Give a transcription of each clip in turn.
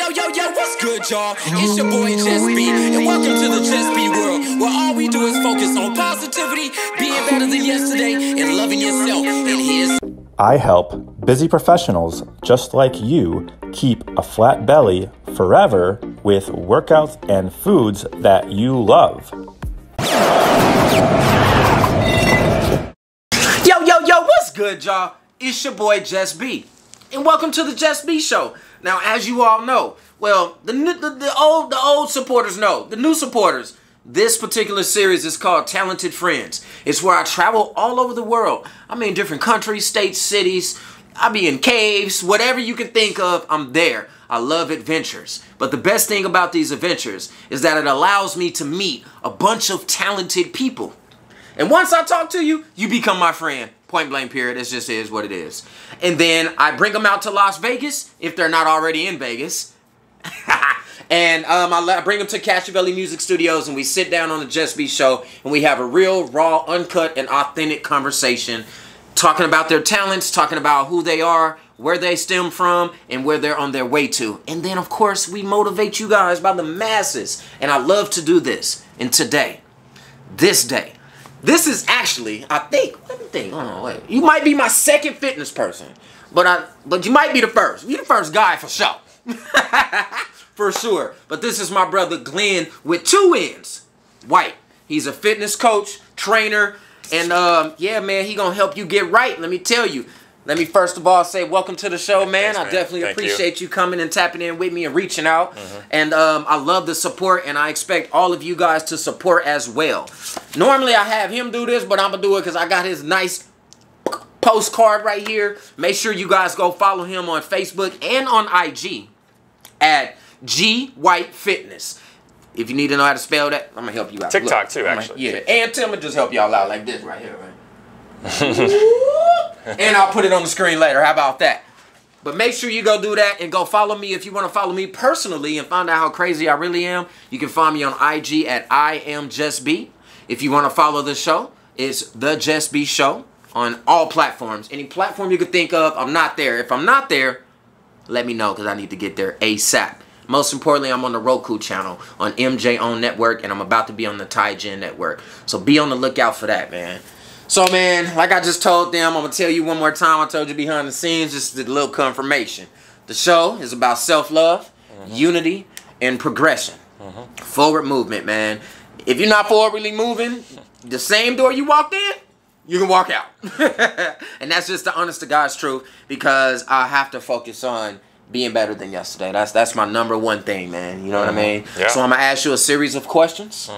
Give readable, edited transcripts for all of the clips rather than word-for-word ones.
Yo, what's good, y'all? It's your boy, Just B, and welcome to the Just B world, where all we do is focus on positivity, being better than yesterday, and loving yourself. And here's... I help busy professionals just like you keep a flat belly forever with workouts and foods that you love. Yo, what's good, y'all? It's your boy, Just B, and welcome to the Just B Show. Now, as you all know, well, the old supporters know, the new supporters, this particular series is called Talented Friends. It's where I travel all over the world. I'm in different countries, states, cities. I be in caves, whatever you can think of, I'm there. I love adventures. But the best thing about these adventures is that it allows me to meet a bunch of talented people. And once I talk to you, you become my friend. Point blank period. It just is what it is. And then I bring them out to Las Vegas, if they're not already in Vegas. And I bring them to Cashivelli Music Studios, and we sit down on the Just B Show, and we have a real, raw, uncut, and authentic conversation, talking about their talents, talking about who they are, where they stem from, and where they're on their way to. And then, of course, we motivate you guys by the masses. And I love to do this. And today, this day, this is actually, I think, let me think, hold on, wait. You might be my second fitness person, but you might be the first. You're the first guy for sure. For sure. But this is my brother Glenn with two N's. White. He's a fitness coach, trainer, and yeah, man, he gonna help you get right. Let me tell you. Let me first of all say welcome to the show, man. Thanks, I definitely appreciate you coming and tapping in with me and reaching out. And I love the support, and I expect all of you guys to support as well. Normally, I have him do this, but I'm going to do it because I got his nice postcard right here. Make sure you guys go follow him on Facebook and on IG at G White Fitness. If you need to know how to spell that, I'm going to help you out. TikTok too, actually. Yeah, and Tim will just help y'all out like this right here, right? And I'll put it on the screen later. How about that? But make sure you go do that and go follow me. If you want to follow me personally and find out how crazy I really am, you can find me on IG at IamJustB. If you want to follow the show, it's The Just B Show on all platforms. Any platform you can think of, I'm not there. If I'm not there, let me know because I need to get there ASAP. Most importantly, I'm on the Roku channel on MJ On Network, and I'm about to be on the Taijin Network. So be on the lookout for that, man. So, man, like I just told them, I'm going to tell you one more time. I told you behind the scenes, just a little confirmation. The show is about self-love, unity, and progression. Forward movement, man. If you're not forwardly moving, the same door you walked in, you can walk out. And that's just the honest to God's truth, because I have to focus on being better than yesterday. That's my number one thing, man. You know what I mean? Yeah. So I'm going to ask you a series of questions.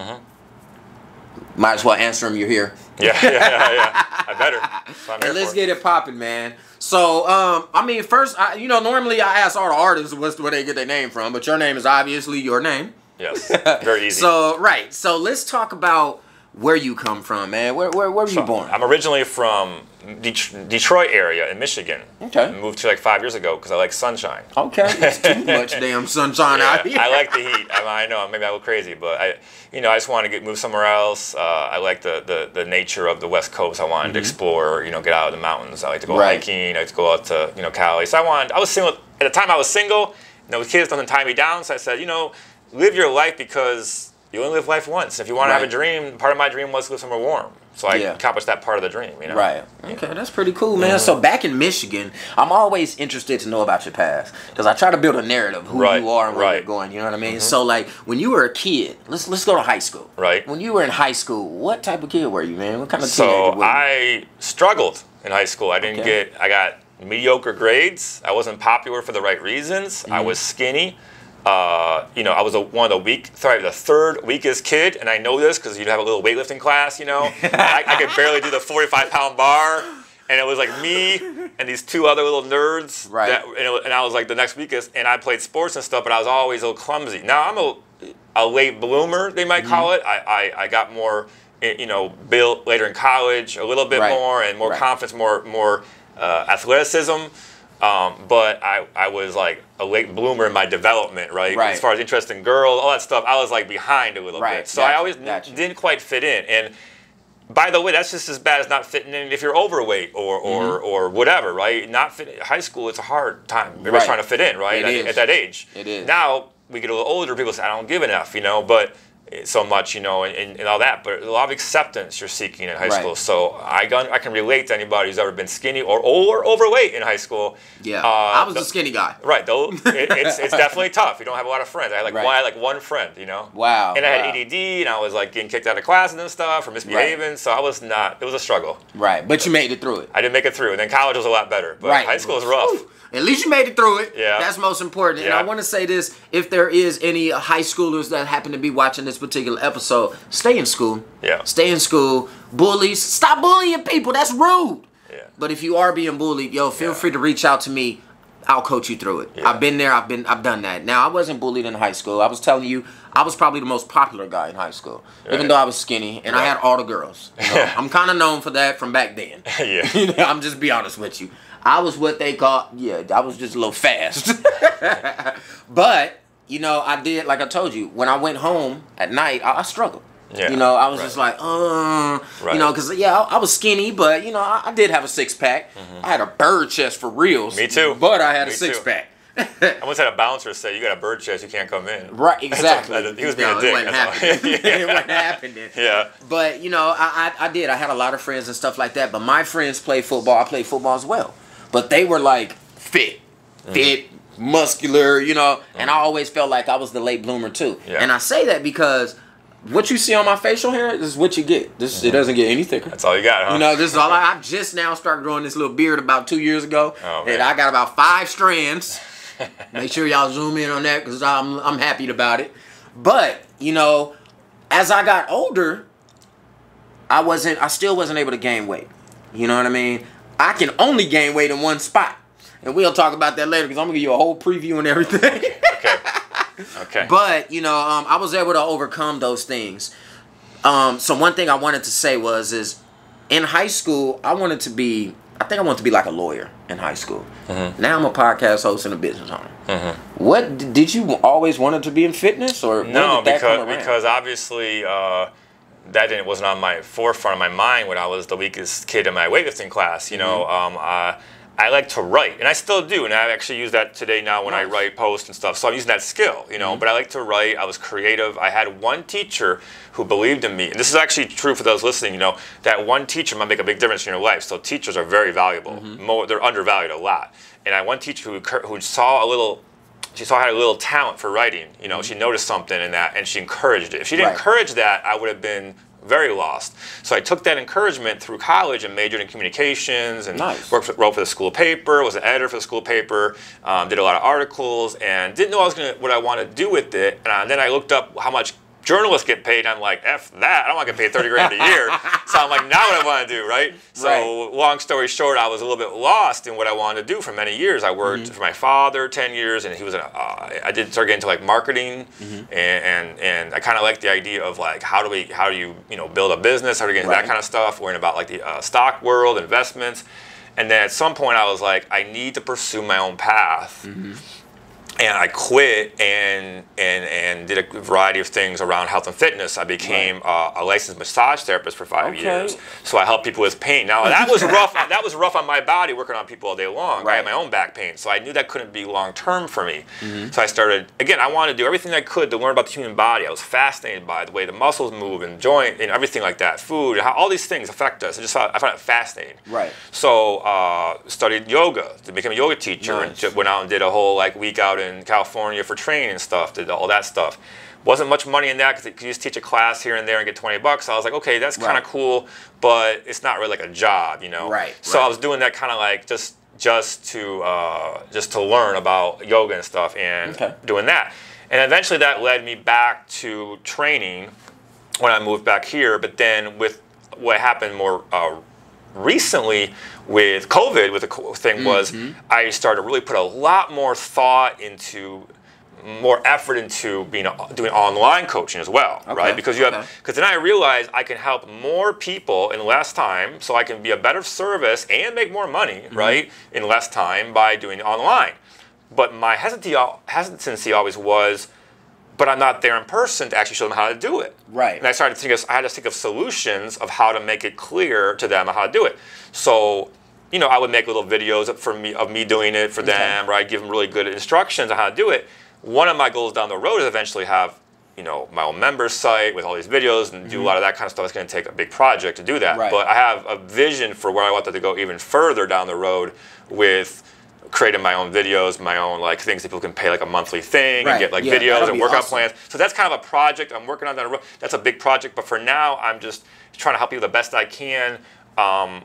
Might as well answer them. You're here. Yeah. I better. So And let's get it popping, man. So, I mean, first, you know, normally I ask all the artists where they get their name from, but your name is obviously your name. Yes. Very easy. So, right. So let's talk about where you come from, man. Where were you born? I'm originally from Detroit area in Michigan. Okay. I moved here like 5 years ago because I like sunshine. Okay. It's too much damn sunshine out here. I like the heat. I know, maybe I look crazy, but I just wanted to move somewhere else. I like the nature of the West Coast. I wanted to explore, get out of the mountains. I like to go hiking. I like to go out to, Cali. So I was single. At the time I was single. The kids doesn't tie me down. So I said, live your life because you only live life once. If you want to have a dream, part of my dream was to live somewhere warm. So I accomplished that part of the dream, Right. Okay, that's pretty cool, man. So back in Michigan, I'm always interested to know about your past because I try to build a narrative of who you are and where you're going. You know what I mean? So like when you were a kid, let's go to high school. Right. When you were in high school, what type of kid were you, man? What kind of teenager were you? So I struggled in high school. I got mediocre grades. I wasn't popular for the right reasons. I was skinny. I was the third weakest kid, and I know this because you'd have a little weightlifting class, I could barely do the 45-pound bar, and it was like me and these two other little nerds, and I was like the next weakest, and I played sports and stuff, but I was always a little clumsy. Now I'm a late bloomer, they might call it. I got more, built later in college, a little bit more, and more confidence, more athleticism. But I was like a late bloomer in my development, as far as interest in girls, all that stuff, I was like behind a little bit. So I always didn't quite fit in. And by the way, that's just as bad as not fitting in if you're overweight or whatever, right? Not fit high school, it's a hard time. Everybody's trying to fit in, right? At that age. It is. Now we get a little older, people say, I don't give an F, you know, but so much, you know, and all that, but a lot of acceptance you're seeking in high school. So I can relate to anybody who's ever been skinny or overweight in high school. Yeah, I was a skinny guy. Right, though it's definitely tough. You don't have a lot of friends. I had one friend, you know. Wow. And I had ADD, and I was like getting kicked out of classes and stuff or misbehaving. So I was not. It was a struggle. Right, but you made it through it. I did make it through, and then college was a lot better. But high school was rough. At least you made it through it. Yeah. That's most important. And I want to say this, if there is any high schoolers that happen to be watching this particular episode, stay in school. Yeah. Stay in school. Bullies, stop bullying people. That's rude. Yeah. But if you are being bullied, feel free to reach out to me. I'll coach you through it. Yeah. I've been there. I've done that. Now, I wasn't bullied in high school. I was telling you, I was probably the most popular guy in high school, even though I was skinny and I had all the girls. You know? I'm kind of known for that from back then. Yeah. I'm just be honest with you. I was what they call, I was just a little fast. But, I did, like I told you, when I went home at night, I struggled. Yeah. I was just like, because, I was skinny, but, I did have a six-pack. I had a bird chest for reals. Me too. But I had a six-pack. I once had a bouncer say, you got a bird chest, you can't come in. Right, exactly. He was being a dick. It wasn't happening. Yeah. But, I did. I had a lot of friends and stuff like that. But my friends played football. I played football as well. But they were like fit, muscular, and I always felt like I was the late bloomer too. Yeah. And I say that because what you see on my facial hair is what you get. It doesn't get any thicker. That's all you got, huh? This is all I just now started growing this little beard about 2 years ago. Oh, man. And I got about 5 strands. Make sure y'all zoom in on that because I'm happy about it. But, as I got older, I still wasn't able to gain weight. You know what I mean? I can only gain weight in one spot. And we'll talk about that later because I'm going to give you a whole preview and everything. Okay. But, I was able to overcome those things. So one thing I wanted to say is in high school, I wanted to be like a lawyer in high school. Mm-hmm. Now I'm a podcast host and a business owner. Mm-hmm. What, did you always wanted to be in fitness? Or no, because obviously... that wasn't on my forefront of my mind when I was the weakest kid in my weightlifting class. I like to write, and I still do, and I actually use that today now when I write posts and stuff. So I'm using that skill, but I like to write. I was creative. I had one teacher who believed in me, and this is actually true for those listening, that one teacher might make a big difference in your life. So teachers are very valuable. They're undervalued a lot. And I had one teacher who saw she saw I had a little talent for writing. She noticed something in that, and she encouraged it. If she didn't encourage that, I would have been very lost. So I took that encouragement through college and majored in communications and wrote for the school paper, was an editor for the school paper, did a lot of articles, and didn't know what I wanted to do with it. And then I looked up how much journalists get paid, and I'm like, F that, I don't want to get paid 30 grand a year. So I'm like, now what I want to do, right? So long story short, I was a little bit lost in what I wanted to do for many years. I worked for my father 10 years, and he was I did start getting into marketing, and I kind of like the idea of how do you build a business, how do you get into that kind of stuff, worrying about the stock world, investments. And then at some point I was like, I need to pursue my own path. And I quit and did a variety of things around health and fitness. I became a licensed massage therapist for 5 years. So I helped people with pain. Now that was rough. That was rough on my body, working on people all day long. I had my own back pain, so I knew that couldn't be long term for me. So I started again. I wanted to do everything I could to learn about the human body. I was fascinated by the way the muscles move and joint and everything like that. Food, how all these things affect us. I found it fascinating. So studied yoga to become a yoga teacher and went out and did a whole week out in California for training and stuff, did all that stuff. Wasn't much money in that because you could just teach a class here and there and get $20. I was like, okay, that's kind of cool, but it's not really like a job, So I was doing that kind of just to learn about yoga and stuff and doing that. And eventually that led me back to training when I moved back here. But then with what happened more recently with COVID, with the thing was I started to really put a lot more thought into, more effort into doing online coaching as well, right? Because then I realized I can help more people in less time, so I can be a better service and make more money, right, in less time by doing it online. But my hesitancy always was, but I'm not there in person to actually show them how to do it. Right. And I started to think I had to think of solutions of how to make it clear to them how to do it. So, you know, I would make little videos of me doing it for them, or I'd give them really good instructions on how to do it. One of my goals down the road is eventually have, you know, my own members site with all these videos and do a lot of that kind of stuff. It's going to take a big project to do that. Right. But I have a vision for where I want that to go even further down the road with creating my own videos, my own like things that people can pay like a monthly thing and get like videos and workout plans. So that's kind of a project I'm working on down the road. That's a big project, but for now I'm just trying to help people the best I can.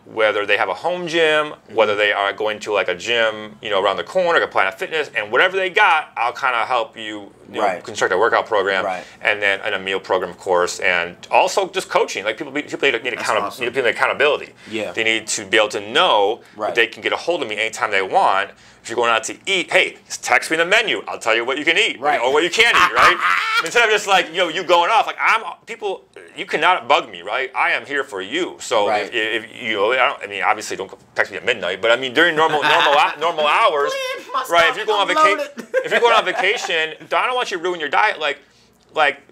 Whether they have a home gym, whether they are going to like a gym, you know, around the corner, like a Planet Fitness, and whatever they got, I'll kind of help you, know, construct a workout program, and then a meal program, of course, and also just coaching. Like people need accountability. Yeah. They need to be able to know that they can get a hold of me anytime they want. If you're going out to eat, hey, just text me the menu. I'll tell you what you can eat, or what you can't eat, right? Instead of just like, you know, you going off, like you cannot bug me, right? I am here for you. So if you know, I mean, obviously don't text me at midnight, but I mean during normal hours, right? If you're going on vacation, I don't want you to ruin your diet. Like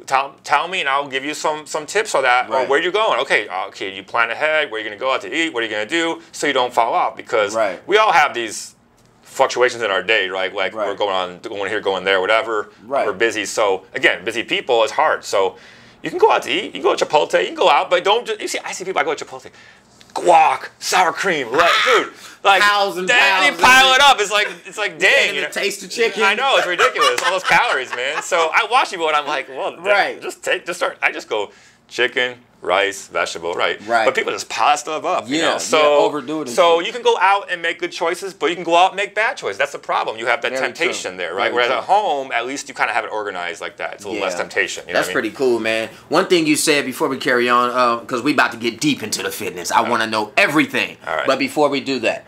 tell me and I'll give you some tips on that. Or where you going? Okay, you plan ahead. Where you going to go out to eat? What are you going to do so you don't fall off? Because we all have these fluctuations in our day, right? Like we're going here, going there, whatever. We're busy. So again, busy people, it's hard. So you can go out to eat. You can go to Chipotle. You can go out, but don't just. You see, I see people. I go to Chipotle. Guac, sour cream, like, dude, like pounds and they pile it up. It's like dang, you know, taste the chicken. I know, it's ridiculous. All those calories, man. So I watch people and I'm like, well, just start. I just go chicken, rice, vegetable, right? But people just pile stuff up, you know? So overdo it. So you can go out and make good choices, but you can go out and make bad choices. That's the problem. You have that temptation there, right? Whereas at home, at least you kind of have it organized like that. It's a little less temptation. You know That's pretty cool, man. One thing you said before we carry on, because we about to get deep into the fitness. I want to know everything. All right. But before we do that,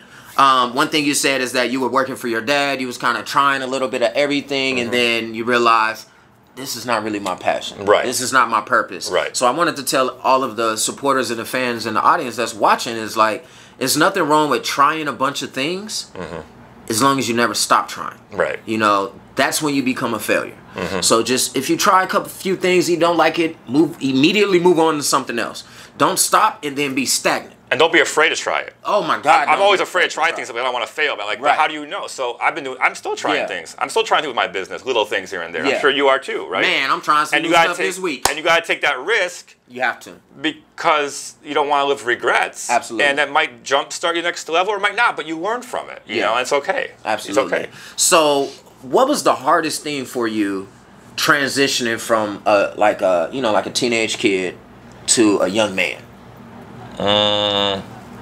one thing you said is that you were working for your dad. You was kind of trying a little bit of everything, and then you realized, this is not really my passion. This is not my purpose. So I wanted to tell all of the supporters and the fans and the audience that's watching is like, there's nothing wrong with trying a bunch of things as long as you never stop trying. You know, that's when you become a failure. So just, if you try a few things, you don't like it, immediately move on to something else. Don't stop and then be stagnant. And don't be afraid to try it. Oh my God! I'm always afraid to try things because I don't want to fail. But like, but how do you know? So I'm still trying things. I'm still trying to do with my business, little things here and there. I'm sure you are too, right? Man, I'm trying some new stuff this week. And you got to take that risk. You have to, because you don't want to live with regrets. Absolutely. And that might jumpstart your next level, or it might not. But you learn from it. You know, and it's okay. Absolutely. It's okay. So, what was the hardest thing for you transitioning from like a teenage kid to a young man?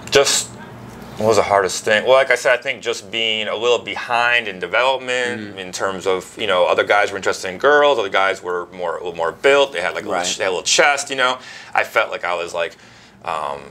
Just what was the hardest thing? Well, like I said, I think just being a little behind in development in terms of, you know, other guys were interested in girls, other guys were a little more built. They had like they had a little chest, you know. I felt like I was like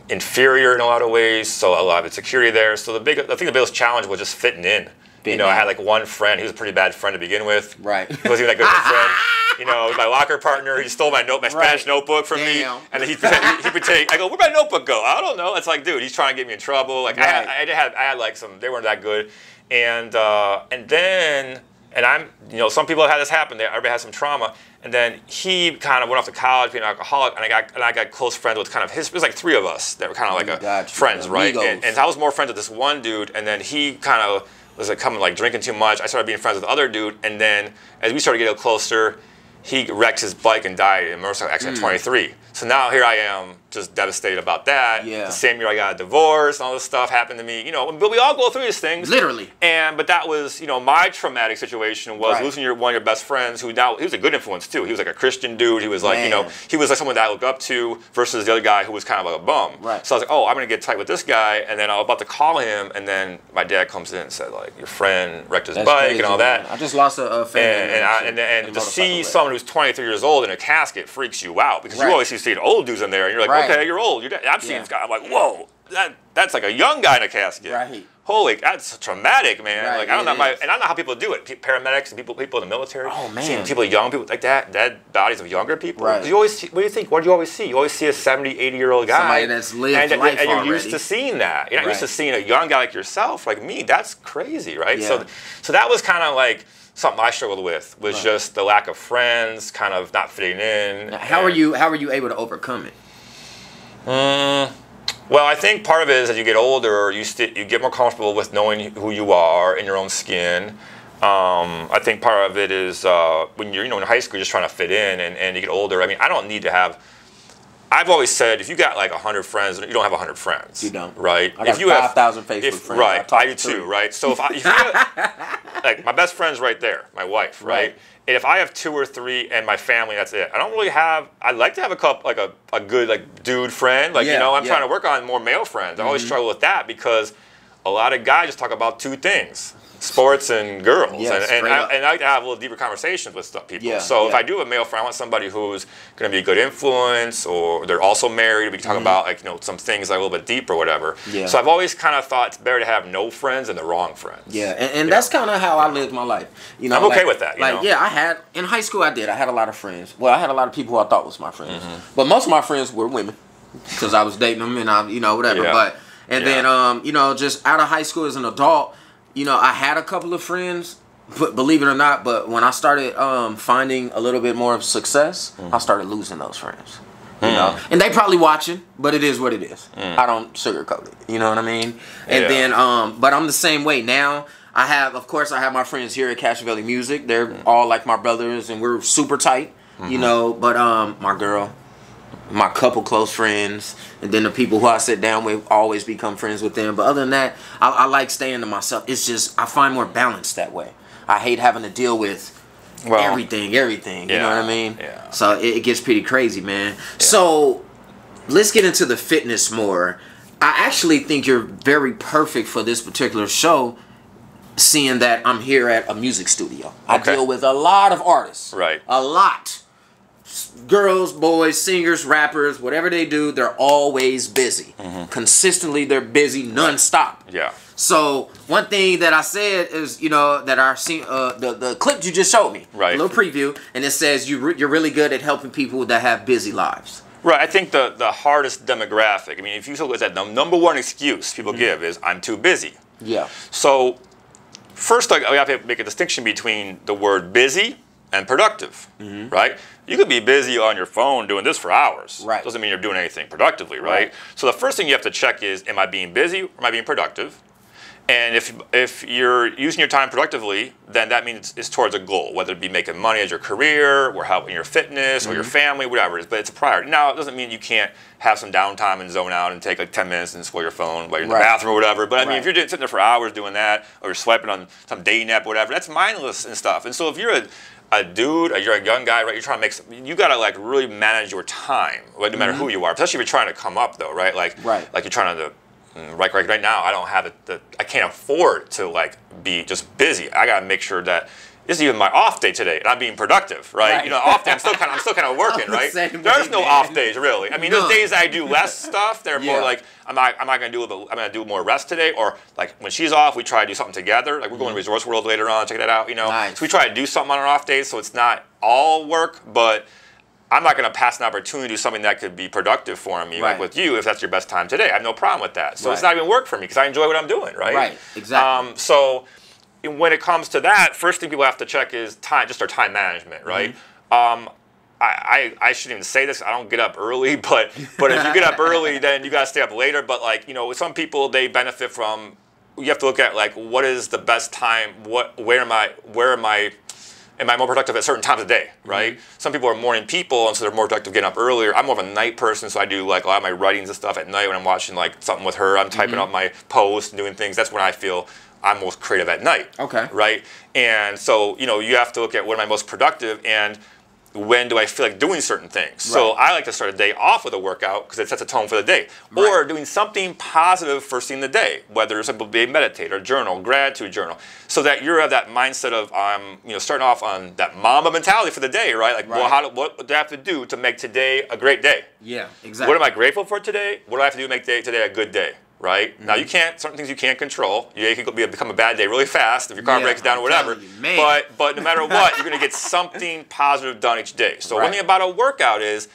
inferior in a lot of ways, so a lot of insecurity there. So I think the biggest challenge was just fitting in. You know, I had like one friend. He was a pretty bad friend to begin with. He wasn't even that good of a friend. You know, my locker partner, he stole my Spanish notebook from me, and then he pretended. I go, where'd my notebook go? I don't know. It's like, dude, he's trying to get me in trouble. Like I had like some. They weren't that good, and I'm, you know, some people have had this happen. Everybody has some trauma, and then he kind of went off to college, being an alcoholic, and I got close friends with kind of his. It was like three of us that were kind of like friends, right? And I was more friends with this one dude, and then he kind of was like coming like drinking too much. I started being friends with the other dude, and then as we started getting closer, he wrecked his bike and died in a motorcycle accident at 23. So now here I am, just devastated about that. The same year I got a divorce and all this stuff happened to me. You know, but we all go through these things. Literally. But that was, you know, my traumatic situation was losing one of your best friends who now, he was a good influence too. He was like a Christian dude. He was like, you know, he was like someone that I looked up to versus the other guy who was kind of like a bum. So I was like, oh, I'm going to get tight with this guy. And then I was about to call him. And then my dad comes in and said, like, your friend wrecked his bike and all that. I just lost a family. And to see someone who's 23 years old in a casket freaks you out because you always see old dudes in there. And you're like, okay, you're old. I'm seeing this guy. I'm like, whoa, that's like a young guy in a casket. Holy, that's traumatic, man. Like I don't know, I don't know how people do it. Paramedics and people in the military. Oh man, seeing people, young people like that, dead bodies of younger people. You always see, what do you think? What do you always see? You always see a 70, 80-year-old guy. Somebody that's lived life and you're already. used to seeing that. You're not used to seeing a young guy like yourself, like me. That's crazy, right? So that was kind of like something I struggled with, was just the lack of friends, kind of not fitting in. Now, how are you able to overcome it? Well, I think part of it is as you get older, you get more comfortable with knowing who you are in your own skin. I think part of it is when you're, in high school, you're just trying to fit in, and you get older. I mean, I don't need to have. I've always said, if you got like 100 friends, you don't have 100 friends. You don't. Right? I got 5,000 Facebook friends. Right, I do too, right? So if you like, my best friend's right there, my wife, right? And if I have 2 or 3 and my family, that's it. I don't really have, I'd like to have a couple, like a good like dude friend. Like, I'm trying to work on more male friends. I always struggle with that because a lot of guys just talk about 2 things. Sports and girls, and I like to have a little deeper conversations with people. If I do have a male friend, I want somebody who's going to be a good influence, or they're also married. We can talk about like some things like a little bit deeper, or whatever. So I've always kind of thought it's better to have no friends than the wrong friends. And that's kind of how I lived my life. I'm okay with that. I had in high school. I had a lot of friends. Well, I had a lot of people who I thought was my friends, but most of my friends were women because I was dating them and whatever. But then just out of high school as an adult. I had a couple of friends, but believe it or not, but when I started finding a little bit more of success, I started losing those friends. And they probably watching, but it is what it is. I don't sugarcoat it. You know what I mean? And then, but I'm the same way now. Of course, I have my friends here at Cash Valley Music. They're all like my brothers, and we're super tight. But my girl, my couple close friends, and then the people who I sit down with, always become friends with them. But other than that, I like staying to myself. It's just, I find more balance that way. I hate having to deal with everything. You know what I mean? So it gets pretty crazy, man. So let's get into the fitness more. I actually think you're very perfect for this particular show, seeing that I'm here at a music studio. I deal with a lot of artists. A lot. Girls, boys, singers, rappers, whatever they do, they're always busy. Consistently, they're busy nonstop. So one thing that I said is, that I seen the clip you just showed me, a little preview, and it says you're really good at helping people that have busy lives. I think the hardest demographic. I mean, if you look at that, the number one excuse people give is I'm too busy. So first, we have to make a distinction between the word busy and productive, right? You could be busy on your phone doing this for hours. Doesn't mean you're doing anything productively, right? So the first thing you have to check is, am I being busy or am I being productive? And if you're using your time productively, then that means it's towards a goal, whether it be making money as your career, or helping your fitness, or your family, whatever it is. But it's a priority. Now, it doesn't mean you can't have some downtime and zone out and take like 10 minutes and scroll your phone while you're in the bathroom or whatever. But I mean, if you're sitting there for hours doing that, or you're swiping on some dating app or whatever, that's mindless and stuff. And so if you're a dude, or you're a young guy, right? You're trying to make you gotta like really manage your time, no matter who you are. Especially if you're trying to come up, though, right? Like you're trying to. Right now, I don't have I can't afford to like be just busy. I gotta make sure that this is even my off day today, and I'm being productive, right? Off day, I'm still kind of working, right? There's no off days, really. I mean, there's days I do less stuff. They're more like, I'm gonna do more rest today, or like when she's off, we try to do something together. Like we're going to Resource World later on, check that out. So we try to do something on our off days, so it's not all work, but I'm not going to pass an opportunity to do something that could be productive for me, like with you, if that's your best time today. I have no problem with that. So it's not even work for me because I enjoy what I'm doing, right? Exactly. So when it comes to that, first thing people have to check is time, just our time management, right? I shouldn't even say this. I don't get up early, but if you get up early, then you got to stay up later. But like, some people, they benefit from, you have to look at like, what is the best time? Where am I more productive at certain times of the day, right? Some people are morning people, and so they're more productive getting up earlier. I'm more of a night person, so I do like a lot of my writings and stuff at night when I'm watching like something with her. I'm typing up my posts and doing things. That's when I feel I'm most creative at night. Right? And so, you have to look at when am I most productive and when do I feel like doing certain things. So I like to start a day off with a workout because it sets a tone for the day. Or doing something positive first thing in the day, whether it's simply meditate or journal, gratitude journal, so that you're at that mindset of starting off on that Mamba mentality for the day, right? Like, well, what do I have to do to make today a great day? What am I grateful for today? What do I have to do to make today a good day? Right? Now, certain things you can't control. It can become a bad day really fast if your car breaks down or whatever. But no matter what, you're going to get something positive done each day. So one thing about a workout is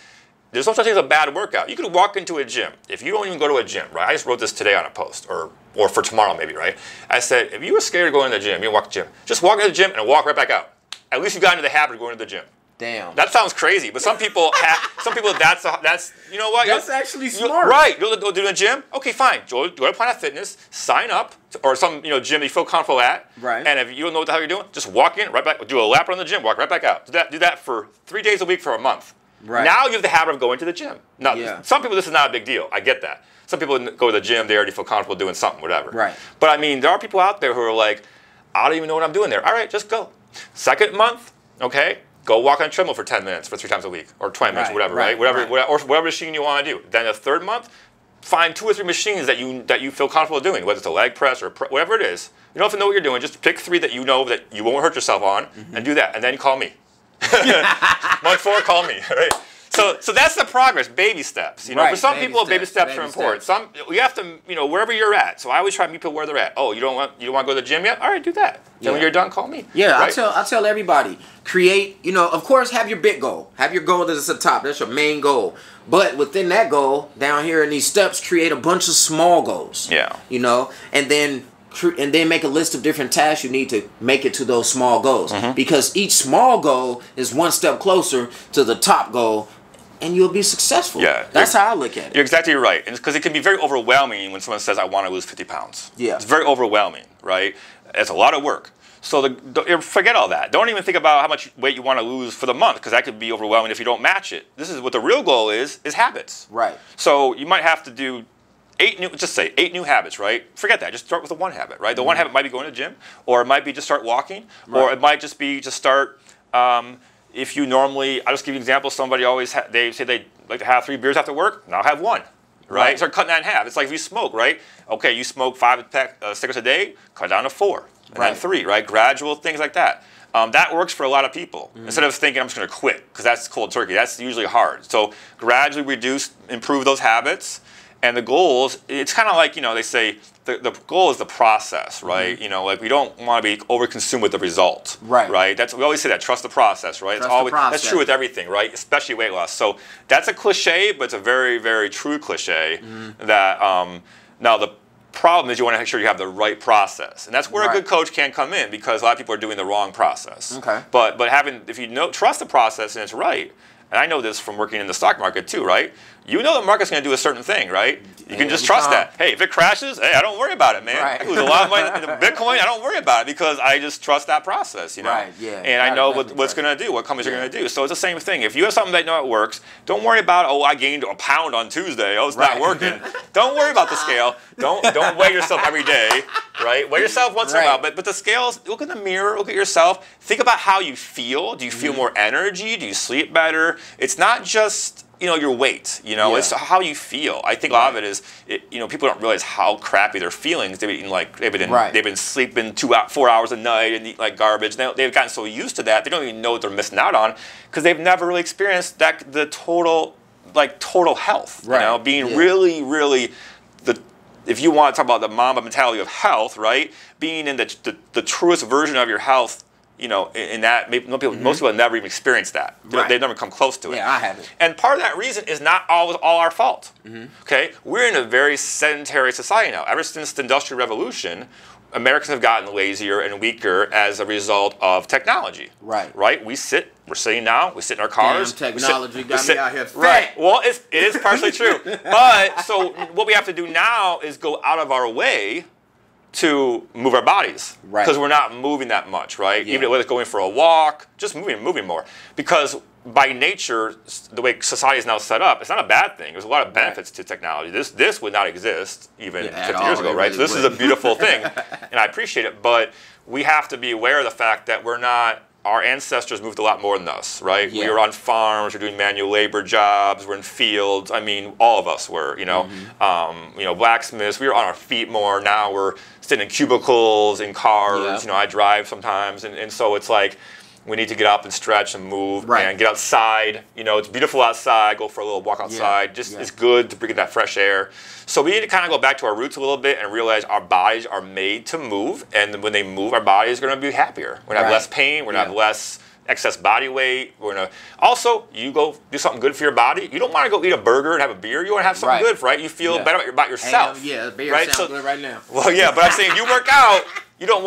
there's no such thing as a bad workout. You could walk into a gym. If you don't even go to a gym, right? I just wrote this today on a post, or for tomorrow maybe, right? I said, if you were scared of going to the gym, you didn't walk to the gym, just walk into the gym and walk right back out. At least you got into the habit of going to the gym. Damn. That sounds crazy, but some people that's you know what? That's actually smart. Right. You'll do the gym. Okay, fine. Go to Planet Fitness, sign up, or some gym that you feel comfortable at. Right. And if you don't know what the hell you're doing, just walk in, right back, do a lap around the gym, walk right back out. Do that for 3 days a week for a month. Right. Now you have the habit of going to the gym. Now, some people, this is not a big deal. I get that. Some people go to the gym, they already feel comfortable doing something, whatever. Right. But I mean, there are people out there who are like, I don't even know what I'm doing there. All right, just go. Second month, okay, go walk on a treadmill for 10 minutes for 3 times a week, or 20 minutes, whatever, right? Whatever machine you want to do. Then the third month, find 2 or 3 machines that you feel comfortable doing, whether it's a leg press or whatever it is. You don't have to know what you're doing. Just pick 3 that you know that you won't hurt yourself on, and do that, and then call me. Month 4, call me. Right? So that's the progress, baby steps. For some people, baby steps are important. Some you have to, wherever you're at. So I always try to meet people where they're at. Oh, you don't want to go to the gym yet? All right, do that. Then when you're done, call me. Yeah, right? I tell everybody, create. Of course, have your big goal. Have your goal that's at the top. That's your main goal. But within that goal, down here in these steps, create a bunch of small goals. Yeah. And then make a list of different tasks you need to make it to those small goals. Because each small goal is one step closer to the top goal, and you'll be successful. Yeah, that's how I look at it. You're exactly right, and because it can be very overwhelming when someone says, "I want to lose 50 pounds." Yeah, it's very overwhelming, right? It's a lot of work. So forget all that. Don't even think about how much weight you want to lose for the month, because that could be overwhelming if you don't match it. This is what the real goal is habits. Right. So you might have to do 8 new habits, right? Forget that. Just start with the 1 habit, right? The 1 habit might be going to the gym, or it might be just start walking, or it might just be just start. If you normally, I'll just give you an example. Somebody always they say they like to have 3 beers after work. Now have 1, right? Start cutting that in half. It's like if you smoke, right? Okay, you smoke 5 cigarettes a day, cut down to 4, and then 3, right? Gradual things like that. That works for a lot of people. Instead of thinking I'm just going to quit because that's cold turkey. That's usually hard. So gradually reduce, improve those habits. And the goals, it's kind of like, they say the goal is the process, right? Like we don't want to be overconsumed with the result, right? We always say that, trust the process, right? That's true with everything, right? Especially weight loss. So that's a cliche, but it's a very, very true cliche that now the problem is you want to make sure you have the right process. And that's where a good coach can come in, because a lot of people are doing the wrong process. Okay. But if you trust the process and it's right, and I know this from working in the stock market too, right? The market's going to do a certain thing, right? You can just trust that. Hey, if it crashes, hey, I don't worry about it, man. I lose a lot of money in Bitcoin. I don't worry about it because I just trust that process, Right, yeah. And I know what's going to do, what companies are going to do. So it's the same thing. If you have something that you know it works, don't worry about, I gained a pound on Tuesday. Oh, it's not working. Don't worry about the scale. Don't weigh yourself every day, right? Weigh yourself once in a while. But the scales, look in the mirror, look at yourself. Think about how you feel. Do you feel more energy? Do you sleep better? It's not just your weight, it's how you feel. I think a lot of it is, people don't realize how crappy their feelings. They've been sleeping 4 hours a night and eat like garbage. They've gotten so used to that, they don't even know what they're missing out on, because they've never really experienced the total health, being really, really if you want to talk about the Mamba mentality of health, right? Being in the truest version of your health, in that, most people have never even experienced that. They've never come close to it. Yeah, I haven't. And part of that reason is not always all our fault. Okay? We're in a very sedentary society now. Ever since the Industrial Revolution, Americans have gotten lazier and weaker as a result of technology. Right? We're sitting now, we sit in our cars. Damn, technology got me out here fat. Right. Well, it is partially true. But, so what we have to do now is go out of our way to move our bodies, because we're not moving that much, right? Even whether it's going for a walk, just moving more. Because by nature, the way society is now set up, it's not a bad thing. There's a lot of benefits to technology. This would not exist even 50 years ago, right? So this is a beautiful thing, and I appreciate it. But we have to be aware of the fact that our ancestors moved a lot more than us, right? We were on farms, we're doing manual labor jobs, we're in fields. I mean, all of us were, blacksmiths. We were on our feet more. Now we're sitting in cubicles, in cars. I drive sometimes, and so it's like we need to get up and stretch and move and get outside. It's beautiful outside. Go for a little walk outside. It's good to bring in that fresh air. So we need to kind of go back to our roots a little bit and realize our bodies are made to move, and when they move, our body is going to be happier. We're going to have less pain. We're going to have less excess body weight. Also, you go do something good for your body. You don't want to go eat a burger and have a beer. You want to have something good, right? You feel better about yourself. Beer right? sounds good right now. Well, yeah, but I'm saying you work out. You don't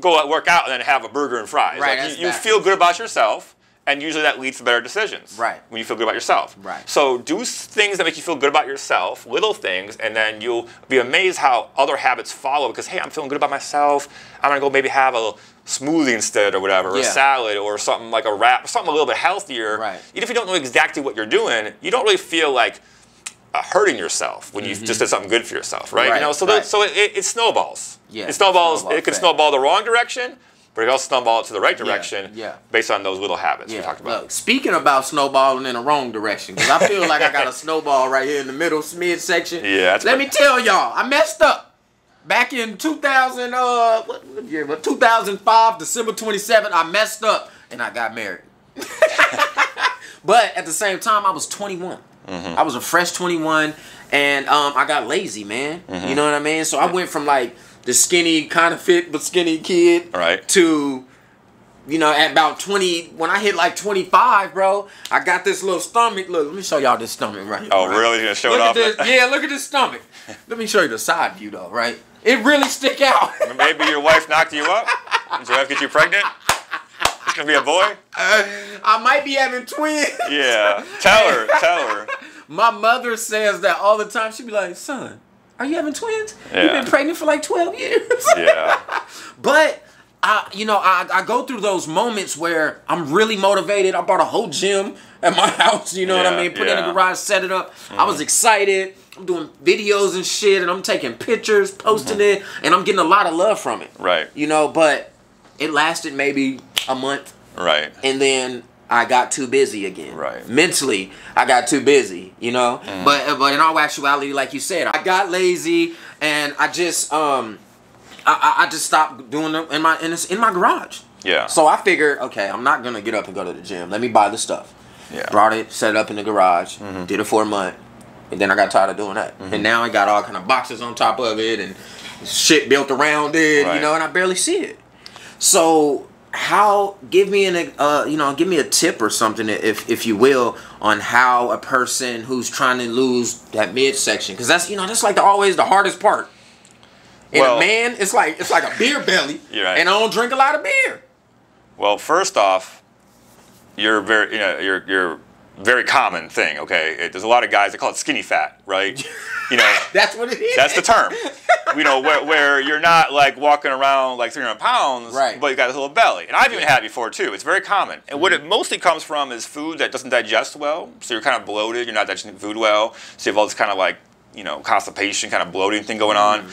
go out work out and then have a burger and fries. Right. Like, you feel good about yourself. And usually that leads to better decisions. Right. When you feel good about yourself. Right. So do things that make you feel good about yourself, little things, and then you'll be amazed how other habits follow because, hey, I'm feeling good about myself. I'm going to go maybe have a smoothie instead or whatever, or a salad or something like a wrap, something a little bit healthier. Right. Even if you don't know exactly what you're doing, you don't really feel like hurting yourself when you just did something good for yourself, right? You know, so it snowballs. Yeah. It snowballs. It can snowball the wrong direction. But it also snowball to the right direction based on those little habits we talked about. Look, speaking about snowballing in the wrong direction, because I feel like I got a snowball right here in the middle, midsection. Yeah. Let me tell y'all, I messed up. Back in 2005, December 27th, I messed up and I got married. But at the same time, I was 21. I was a fresh 21, and I got lazy, man. You know what I mean? So I went from like the skinny, kind of fit but skinny kid, to, you know, at about 20, when I hit like 25, bro, I got this little stomach. Look, let me show y'all this stomach right here. Oh, really? You're gonna show it off? Yeah, look at this stomach. Let me show you the side view, though, right? It really stick out. Maybe your wife knocked you up? Did your wife get you pregnant? It's gonna be a boy? I might be having twins. Yeah, tell her. My mother says that all the time. She be like, son, are you having twins? Yeah. You've been pregnant for like 12 years. Yeah. But, I go through those moments where I'm really motivated. I bought a whole gym at my house, you know what I mean? Put it in the garage, set it up. I was excited. I'm doing videos and shit, and I'm taking pictures, posting it, and I'm getting a lot of love from it. Right. You know, but it lasted maybe a month. Right. And then I got too busy again. Right. Mentally, I got too busy, you know? But in all actuality, like you said, I got lazy, and I just I just stopped doing it in my garage. Yeah. So I figured, okay, I'm not gonna get up and go to the gym. Let me buy the stuff. Yeah. Brought it, set it up in the garage, did it for a month, and then I got tired of doing that. And now I got all kind of boxes on top of it and shit built around it, you know, and I barely see it. So give me a tip or something, if you will, on how a person who's trying to lose that midsection, because that's like always the hardest part. And a man, it's like a beer belly, and I don't drink a lot of beer. Well, first off, you're very common thing, okay? There's a lot of guys that call it skinny fat, right? You know, that's what it is. That's the term. You know, where you're not like walking around like 300 pounds, but you got this little belly. And I've even had it before too. It's very common. And what it mostly comes from is food that doesn't digest well. So you're kind of bloated. You're not digesting food well. So you have all this kind of like, you know, constipation, kind of bloating thing going on.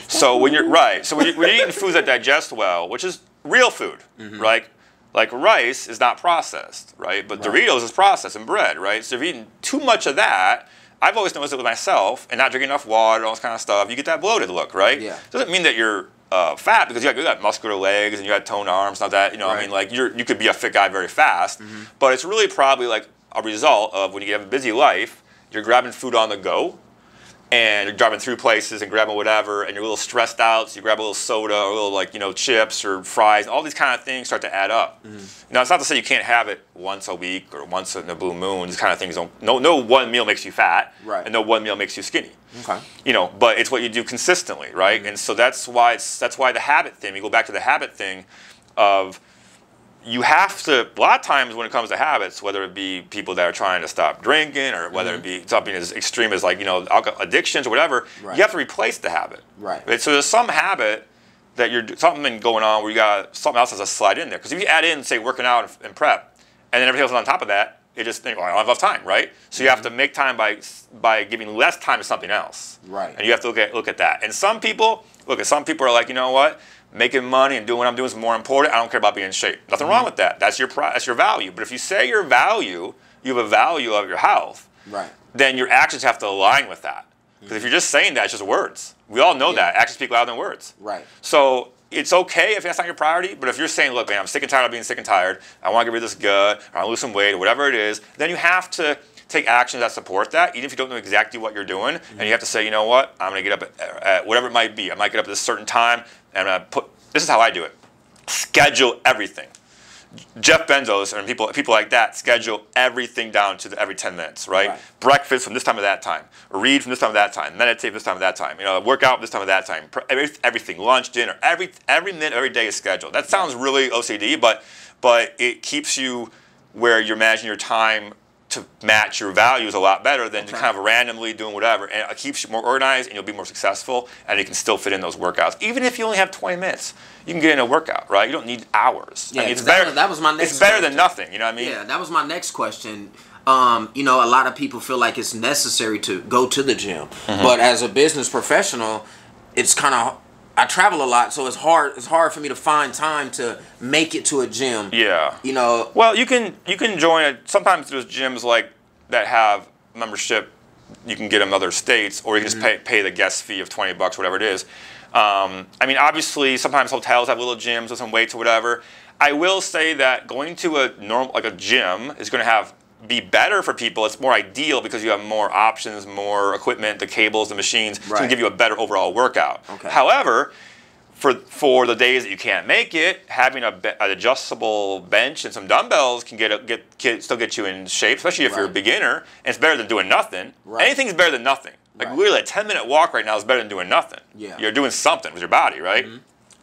So when you're eating foods that digest well, which is real food, right? Like rice is not processed, right? But Doritos is processed and bread, right? So if you're eating too much of that, I've always noticed it with myself, and not drinking enough water, all this kind of stuff, you get that bloated look, right? Yeah. Doesn't mean that you're fat, because you got muscular legs and you got toned arms, not that, you know, I mean, like you could be a fit guy very fast, but it's really probably like a result of when you have a busy life, you're grabbing food on the go, and you're driving through places and grabbing whatever, and you're a little stressed out, so you grab a little soda or a little, like, you know, chips or fries. All these kind of things start to add up. Now, it's not to say you can't have it once a week or once in a blue moon. These kind of things no one meal makes you fat, and no one meal makes you skinny. Okay. You know, but it's what you do consistently, right? And so that's why the habit thing. We go back to the habit thing of, you have to, a lot of times when it comes to habits, whether it be people that are trying to stop drinking, or whether it be something as extreme as, like, you know, alcohol addictions or whatever, you have to replace the habit. Right. So there's some habit that something going on where you got something else has to slide in there. Because if you add in, say, working out and prep, and then everything else on top of that, you just think, oh, I don't have enough time, right? So you have to make time by giving less time to something else. Right. And you have to look at that. And some people are like, you know what? Making money and doing what I'm doing is more important. I don't care about being in shape. Nothing wrong with that. That's your value. But if you say you have a value of your health, then your actions have to align with that. Because if you're just saying that, it's just words. We all know that. Actions speak louder than words. Right. So it's okay if that's not your priority, but if you're saying, look, man, I'm sick and tired of being sick and tired, I want to get rid of this gut, or I want to lose some weight, or whatever it is, then you have to take actions that support that, even if you don't know exactly what you're doing, and you have to say, you know what, I'm going to get up at whatever it might be. I might get up at a certain time, and I'm going to this is how I do it. Schedule everything. Jeff Bezos and people like that schedule everything down to every 10 minutes, right? Breakfast from this time to that time, read from this time to that time, meditate from this time to that time, workout from this time to that time, everything, lunch, dinner, every minute, every day is scheduled. That sounds really OCD, but it keeps you where you're managing your time to match your values a lot better than just kind of randomly doing whatever. And it keeps you more organized, and you'll be more successful, and you can still fit in those workouts. Even if you only have 20 minutes, you can get in a workout, right? You don't need hours. Yeah, I mean, it's better. That was my next It's better question. than nothing, you know what I mean? Yeah, that was my next question. A lot of people feel like it's necessary to go to the gym. But as a business professional, it's kind of, I travel a lot, so it's hard for me to find time to make it to a gym. Yeah. Well, you can join sometimes there's gyms like that have membership. You can get them in other states, or you can just pay the guest fee of $20, whatever it is. I mean, obviously, sometimes hotels have little gyms with some weights or whatever. I will say that going to a gym is going to be better for people. It's more ideal because you have more options, more equipment, the cables, the machines, so it can give you a better overall workout. Okay. However, for the days that you can't make it, having an adjustable bench and some dumbbells can still get you in shape, especially if you're a beginner. And it's better than doing nothing. Anything's better than nothing. Like literally a 10-minute walk right now is better than doing nothing. Yeah. You're doing something with your body, right?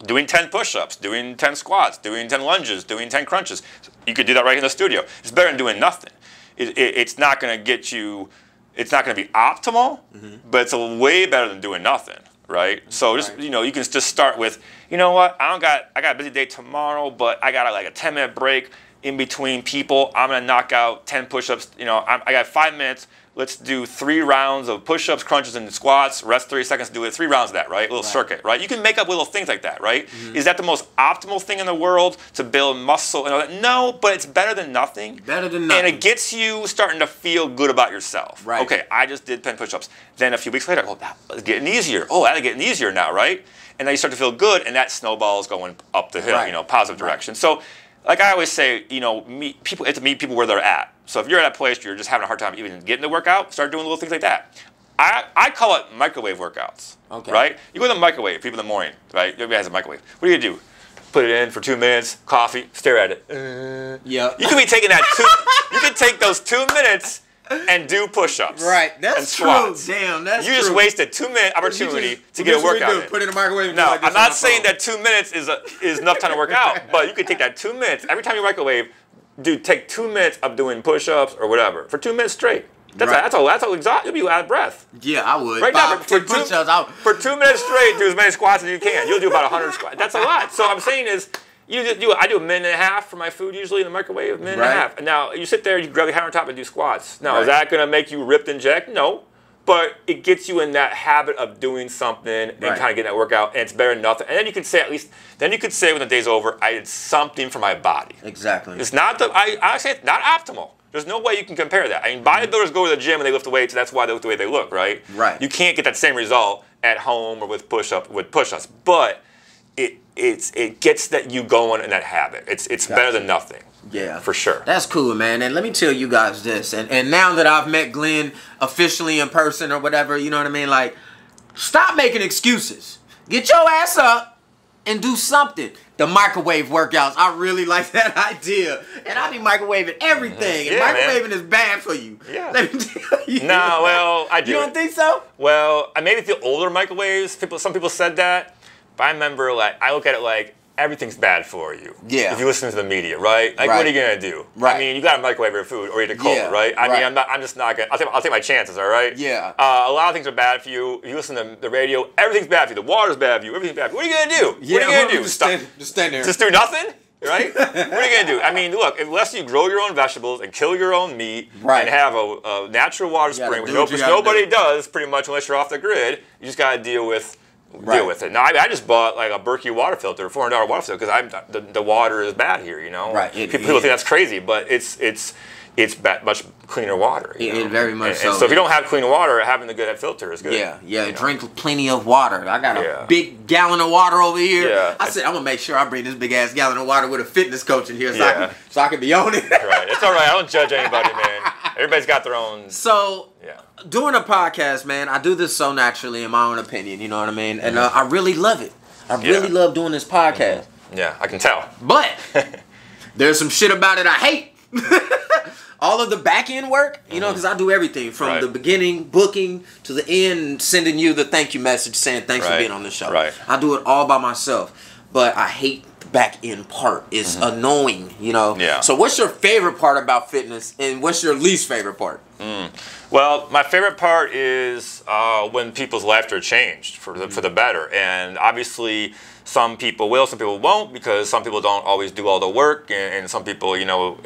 Doing 10 push-ups, doing 10 squats, doing 10 lunges, doing 10 crunches. You could do that right in the studio. It's better than doing nothing. It's not going to get you, it's not going to be optimal, but it's way better than doing nothing, right? So just, you can just start with, you know what, I got a busy day tomorrow, but I got like a 10-minute break in between people. I'm going to knock out 10 push-ups. I got 5 minutes. Let's do 3 rounds of push-ups, crunches, and squats. Rest 30 seconds, do it 3 rounds of that, right? Little circuit, right? You can make up little things like that, right? Is that the most optimal thing in the world to build muscle and all that? No, but it's better than nothing. Better than nothing. And it gets you starting to feel good about yourself. Right. Okay, I just did 10 push-ups. Then a few weeks later, that's getting easier. Oh, that's getting easier now, right? And then you start to feel good, and that snowball's going up the hill, positive direction. So, like I always say, you have to meet people where they're at. So if you're at a place where you're just having a hard time even getting the workout, start doing little things like that. I call it microwave workouts, right? You go to the microwave, people in the morning, right? Everybody has a microwave. What do you do? Put it in for 2 minutes, coffee, stare at it. Yeah. You could be taking that you could take those 2 minutes and do push-ups. Right, that's true. Damn, that's true. You just wasted 2-minute opportunity to get a workout in. Put it in the microwave. No, I'm not saying that 2 minutes is enough time to work out, but you could take that 2 minutes. Every time you microwave, take 2 minutes of doing push-ups or whatever for 2 minutes straight. That's all exhausted. You'll be out of breath. Yeah, I would. Right now, for 2 minutes straight, do as many squats as you can. You'll do about 100 squats. That's a lot. So I'm saying is, I do a minute and a half for my food usually in the microwave, a minute and a half. And now you sit there, you grab your countertop and do squats. Now, is that going to make you ripped and jacked? No. But it gets you in that habit of doing something and kind of getting that workout, and it's better than nothing. And then you can say when the day's over, I did something for my body. Exactly. It's not I say it's not optimal. There's no way you can compare that. I mean, bodybuilders go to the gym and they lift the weights, so that's why they look the way they look, right? Right. You can't get that same result at home or with push-ups, but it gets that you going in that habit. It's better than nothing. Yeah, for sure. That's cool, man. And let me tell you guys this. And now that I've met Glenn officially in person or whatever, you know what I mean? Like, stop making excuses. Get your ass up and do something. The microwave workouts, I really like that idea. And I be microwaving everything. And microwaving is bad for you. Yeah. Let me tell you. No, well, I do. You don't think so? Well, maybe the older microwaves, some people said that. But I remember, I look at it like, everything's bad for you. Yeah. If you listen to the media, right? Like, what are you gonna do? Right. I mean, you gotta microwave your food or eat it cold, right? I mean, I'm just not gonna. I'll take my chances, all right? Yeah. A lot of things are bad for you. If you listen to the radio, everything's bad for you. The water's bad for you. Everything's bad for you. What are you gonna do? Yeah, what are you gonna do? Just stand there. Just do nothing? Right? What are you gonna do? I mean, look, unless you grow your own vegetables and kill your own meat and have a natural water spring, which nobody does pretty much unless you're off the grid, you just gotta deal with it. Now, I just bought like a Berkey water filter, $400 water filter, because the water is bad here, Right. People think that's crazy, but it's much cleaner water. It very much so. And so if you don't have clean water, having the good filter is good. Yeah. Drink plenty of water. I got a big gallon of water over here. Yeah. I said I'm gonna make sure I bring this big ass gallon of water with a fitness coach in here, so I can be on it. Right. It's all right. I don't judge anybody, man. Everybody's got their own. So. Yeah. Doing a podcast, man, I do this so naturally in my own opinion, you know what I mean? And I really love it. I really love doing this podcast. Yeah, I can tell. But There's some shit about it I hate. All of the back end work, you know, because I do everything from the beginning, booking, to the end, sending you the thank you message saying thanks for being on the show. Right. I do it all by myself, but I hate the back end part. It's annoying, you know. Yeah. So what's your favorite part about fitness, and what's your least favorite part? Well, my favorite part is when people's lives are changed for the better, and obviously some people will, some people won't, because some people don't always do all the work, and some people, you know,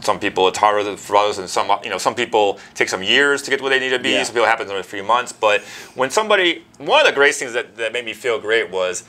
some people it's harder for others, and some people take some years to get to where they need to be. Some people it happens in a few months. But when one of the great things that made me feel great was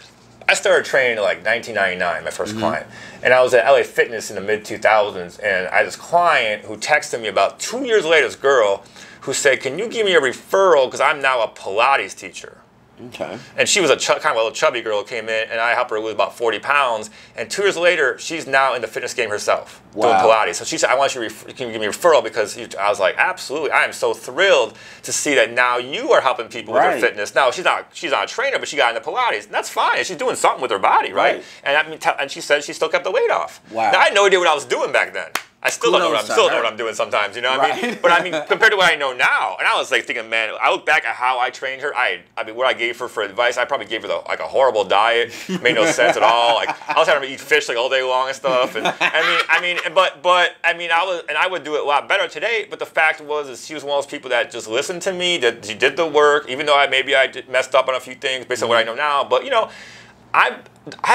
I started training in like 1999, my first client, and I was at LA Fitness in the mid 2000s, and I had this client who texted me about 2 years later, this girl who said, "Can you give me a referral because I'm now a Pilates teacher?" Okay. And she was kind of a little chubby girl who came in, and I helped her lose about 40 pounds. And 2 years later, she's now in the fitness game herself, doing Pilates. So she said, "I want you to give me a referral," because I was like, "Absolutely! I am so thrilled to see that now you are helping people with their fitness." Now she's not a trainer, but she got into Pilates, and that's fine. She's doing something with her body, right? And I mean, and she said she still kept the weight off. Wow. Now I had no idea what I was doing back then. I still don't know what I'm doing sometimes, you know what I mean? But I mean, compared to what I know now, and I was like thinking, man, I look back at how I trained her. I mean, what I gave her for advice, I probably gave her like a horrible diet, made no sense at all. Like I was having her eat fish like all day long and stuff. And I would do it a lot better today. But the fact was, she was one of those people that just listened to me, that she did the work, even though I messed up on a few things based on what I know now. But you know, I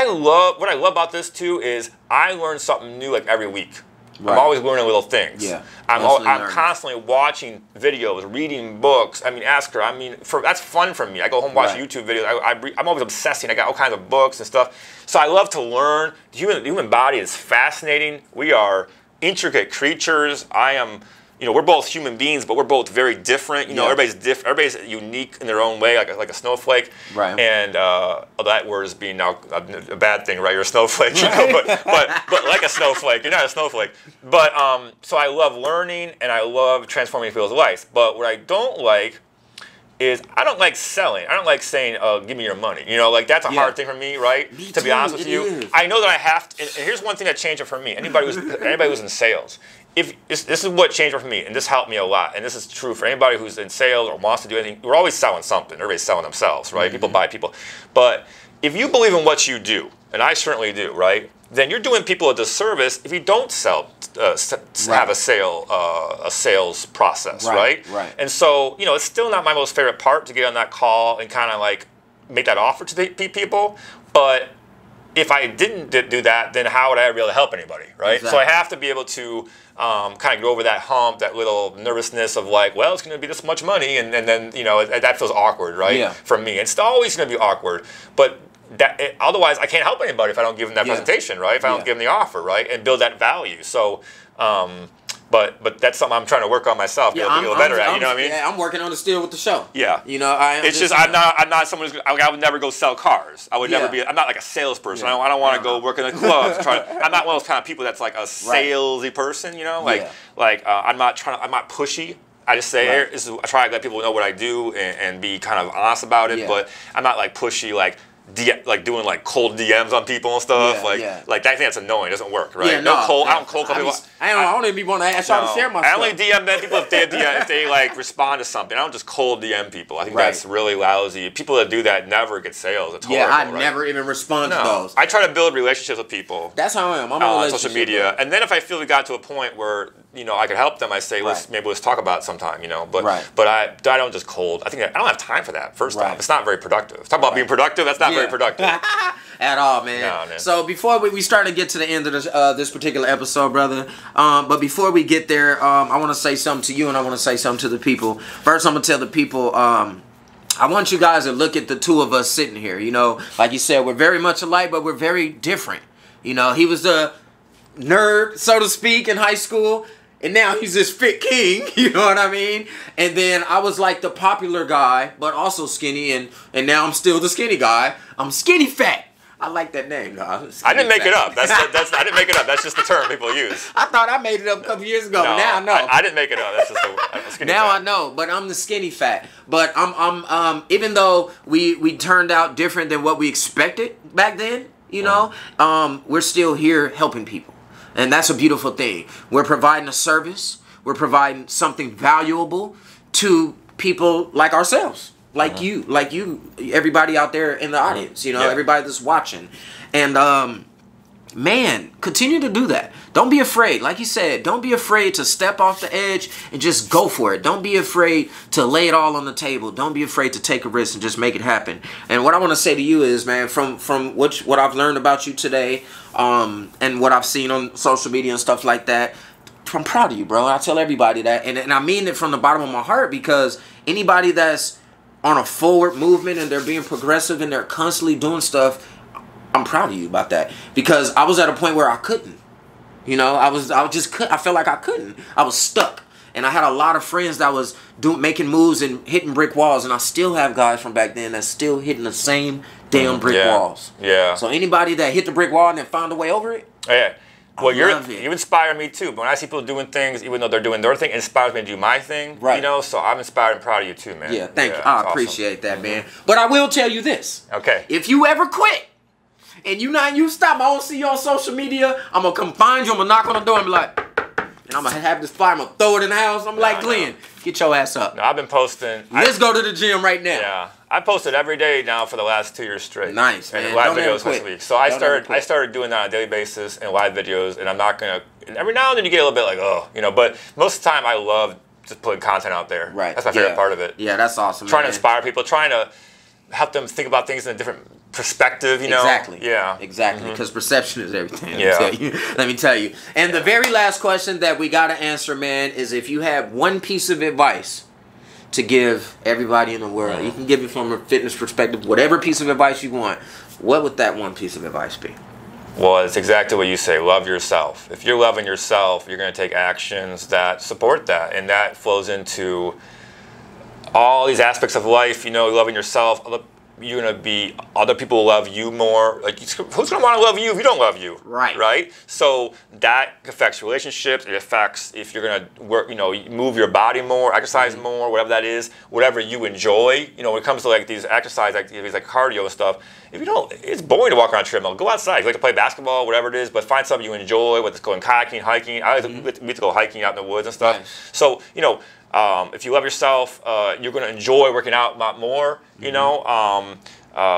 love what I love about this too is I learn something new like every week. I'm always learning little things. Yeah, I'm constantly watching videos, reading books. I mean, ask her. I mean, that's fun for me. I go home, watch YouTube videos. I'm always obsessing. I got all kinds of books and stuff. So I love to learn. The human body is fascinating. We are intricate creatures. You know, we're both human beings, but we're both very different. You know, everybody's different. Everybody's unique in their own way, like a snowflake. Right. And that word is being now a bad thing, right? You're a snowflake, you know, but like a snowflake. You're not a snowflake. But so I love learning and I love transforming people's lives. But what I don't like is I don't like selling. I don't like saying, "Give me your money." You know, like that's a hard thing for me, right? To be honest with you, I know that I have to. And here's one thing that changed it for me. Anybody who's in sales. If this is what changed it for me, and this helped me a lot, and this is true for anybody who's in sales or wants to do anything. We're always selling something. Everybody's selling themselves, right? People buy people. But if you believe in what you do, and I certainly do, right? Then you're doing people a disservice if you don't have a sales process, right? Right. And so, you know, it's still not my most favorite part to get on that call and kind of like make that offer to the people, but if I didn't do that, then how would I really help anybody, right? Exactly. So I have to be able to kind of get over that hump, that little nervousness of like, well, it's going to be this much money, and then, you know, that feels awkward, right? Yeah. For me. It's always going to be awkward, but otherwise I can't help anybody if I don't give them that presentation, right? If I don't give them the offer, right? And build that value. So, but that's something I'm trying to work on myself, get a little better at. You know what I mean? Yeah, I'm working on the steal with the show. Yeah. You know, it's just I'm not someone who's. I would never go sell cars. I would never be. I'm not like a salesperson. I don't want to go work in a club. I'm not one of those kind of people that's like a salesy person. You know, I'm not pushy. I just say I try to let people know what I do and be kind of honest about it. But I'm not like pushy like doing like cold DMs on people and stuff. I think that's annoying. It doesn't work, right? I don't cold call people. I don't even want to ask y'all to share my stuff. I only DM people if they like respond to something. I don't just cold DM people. I think that's really lousy. People that do that never get sales. It's horrible, I never even respond to those. I try to build relationships with people. That's how I am. I'm on social media, and then if I feel we got to a point where I could help them, I say let's talk about it sometime. But I don't just cold. I don't have time for that. First off, it's not very productive. Talk about being productive. That's not very productive at all, man. No, man. So before we start to get to the end of this particular episode, brother, but before we get there, I want to say something to you and I want to say something to the people. First, I'm gonna tell the people, I want you guys to look at the two of us sitting here. Like you said, we're very much alike, but we're very different. He was the nerd, so to speak, in high school. And now he's this fit king, you know what I mean? And then I was like the popular guy, but also skinny, and now I'm still the skinny guy. I'm skinny fat. I like that name, guys. I didn't make it up. I didn't make it up. That's just the term people use. I thought I made it up a couple years ago. No, now I know. I didn't make it up. That's just the skinny now fat. I know, but I'm the skinny fat. But I'm even though we turned out different than what we expected back then, we're still here helping people. And that's a beautiful thing. We're providing a service. We're providing something valuable to people like ourselves, like you, everybody out there in the audience, you know, everybody that's watching. And, man, continue to do that. Don't be afraid. Like you said, don't be afraid to step off the edge and just go for it. Don't be afraid to lay it all on the table. Don't be afraid to take a risk and just make it happen. And what I want to say to you is, man, from what I've learned about you today, and what I've seen on social media and stuff like that, I'm proud of you, bro. I tell everybody that, and I mean it from the bottom of my heart, because anybody that's on a forward movement and they're being progressive and they're constantly doing stuff, I'm proud of you about that, because I was at a point where I couldn't. You know, I felt like I couldn't. I was stuck. And I had a lot of friends that was making moves and hitting brick walls, and I still have guys from back then that's still hitting the same damn brick walls. Yeah. So anybody that hit the brick wall and then found a way over it, yeah. Well, you inspire me too. But when I see people doing things, even though they're doing their thing, it inspires me to do my thing. Right. You know, so I'm inspired and proud of you too, man. Yeah, thank you. I appreciate that, man. But I will tell you this. Okay. If you ever quit and you stop, I don't see you on social media, I'm going to come find you, I'm going to knock on the door and be like, and I'm going to have this fire, I'm going to throw it in the house. I'm like, Glenn, get your ass up. No, I've been posting. Let's go to the gym right now. Yeah. I posted every day now for the last 2 years straight. Nice, man. And live videos once a week. So I started doing that on a daily basis and live videos, and I'm not going to, every now and then you get a little bit like, oh, you know, but most of the time I love just putting content out there. Right. That's my favorite part of it. Yeah, that's awesome, Trying to inspire people, trying to help them think about things in a different perspective, you know? Exactly. Yeah. Exactly, because perception is everything. Let me tell you. And the very last question that we got to answer, man, is if you had one piece of advice to give everybody in the world, you can give it from a fitness perspective, whatever piece of advice you want, what would that one piece of advice be? Well, it's exactly what you say. Love yourself. If you're loving yourself, you're going to take actions that support that, and that flows into all these aspects of life. You know, loving yourself, you're going to be, other people will love you more. Like, who's going to want to love you if you don't love you? Right. Right? So that affects relationships. It affects if you're going to work, you know, move your body more, exercise more, whatever that is, whatever you enjoy. You know, when it comes to like these exercise activities like cardio and stuff, if you don't, it's boring to walk around a treadmill. Go outside. If you like to play basketball, whatever it is, but find something you enjoy, whether it's going kayaking, hiking. I like to go hiking out in the woods and stuff. Nice. So, you know, if you love yourself, you're going to enjoy working out a lot more, you know.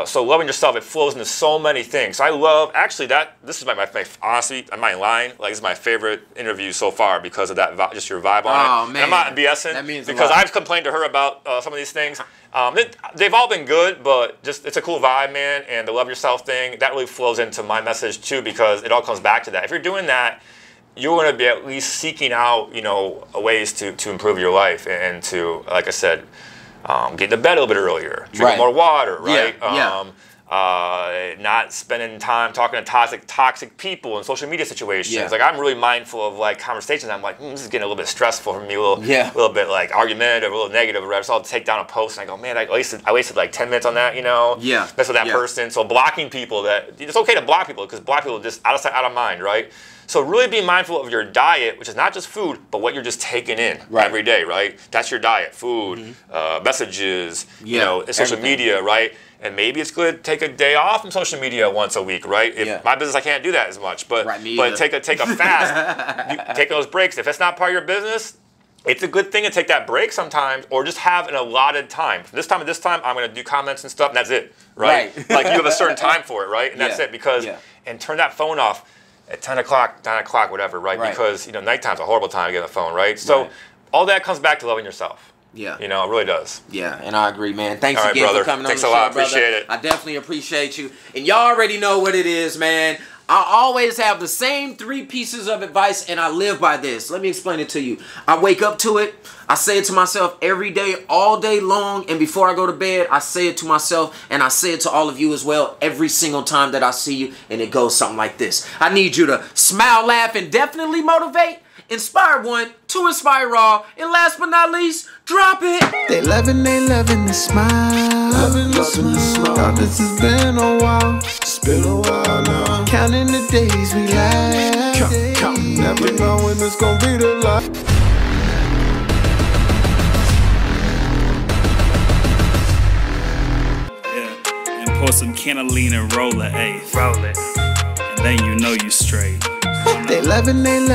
So loving yourself, it flows into so many things. So I love, actually, this is my honestly, I'm not lying, like, this is my favorite interview so far because of that, just your vibe on it. Man. And I'm not BSing, that means because I've complained to her about some of these things. They've all been good, but just, it's a cool vibe, man, and the love yourself thing, that really flows into my message too, because it all comes back to that. If you're doing that, you're going to be at least seeking out, you know, ways to improve your life and to, like I said, get to bed a little bit earlier, drink more water, right? Not spending time talking to toxic people in social media situations. Like, I'm really mindful of like conversations. I'm like, this is getting a little bit stressful for me, a little bit like argumentative, a little negative, or whatever. So I'll take down a post and I go, man, I wasted like 10 minutes on that, you know? Mess with that person. So blocking people, it's okay to block people because block people are just out of sight, out of mind, right? So really be mindful of your diet, which is not just food, but what you're just taking in every day, right? That's your diet, food, messages, you know, social media, right? And maybe it's good to take a day off from social media once a week, right? If my business, I can't do that as much, but take a fast, take those breaks. If it's not part of your business, it's a good thing to take that break sometimes, or just have an allotted time. From this time to this time, I'm going to do comments and stuff, and that's it, right? Like, you have a certain time for it, right? And that's it, because, and turn that phone off at 10 o'clock, 9 o'clock, whatever, right? Because, you know, nighttime's a horrible time to get on the phone, right? So all that comes back to loving yourself. You know, it really does. Yeah, and I agree, man. Thanks again brother. for coming Thanks on the show, brother. Appreciate it. I definitely appreciate you. And y'all already know what it is, man. I always have the same 3 pieces of advice, and I live by this. Let me explain it to you. I wake up to it. I say it to myself every day, all day long, and before I go to bed, I say it to myself, and I say it to all of you as well every single time that I see you, and it goes something like this. I need you to smile, laugh, and definitely motivate. Inspire one, to inspire all, and last but not least, drop it. They loving the smile. Loving the smile. God, this has been a while. It's been a while now. Counting the days we laugh. Count. Never know when it's gonna be the last. Yeah, and pour some cannellini and roll it, ayy. Roll it. And then you know you straight. They loving, they love.